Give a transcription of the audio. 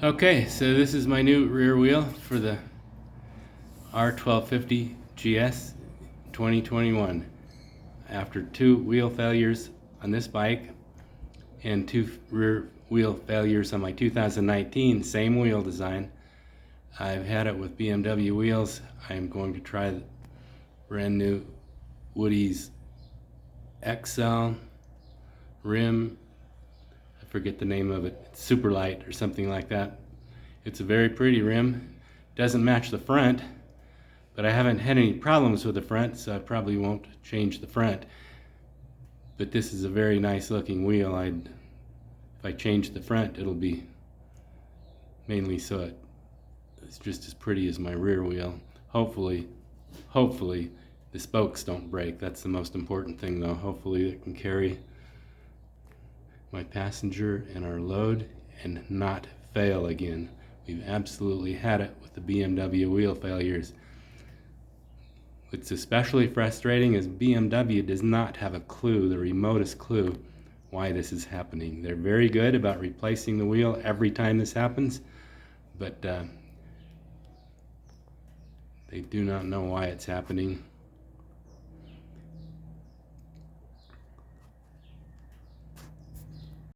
Okay, so this is my new rear wheel for the R1250GS 2021. After 2 wheel failures on this bike and 2 rear wheel failures on my 2019 same wheel design, I've had it with BMW wheels. I'm going to try the brand new Woody's Excel rim. I forget the name of it. It's Superlite or something like that. It's a very pretty rim. Doesn't match the front, but I haven't had any problems with the front, so I probably won't change the front. But this is a very nice looking wheel. If I change the front, it'll be mainly so it's just as pretty as my rear wheel. Hopefully the spokes don't break. That's the most important thing though. Hopefully it can carry my passenger and our load and not fail again. We've absolutely had it with the BMW wheel failures. What's especially frustrating is BMW does not have a clue, the remotest clue, why this is happening. They're very good about replacing the wheel every time this happens, but they do not know why it's happening.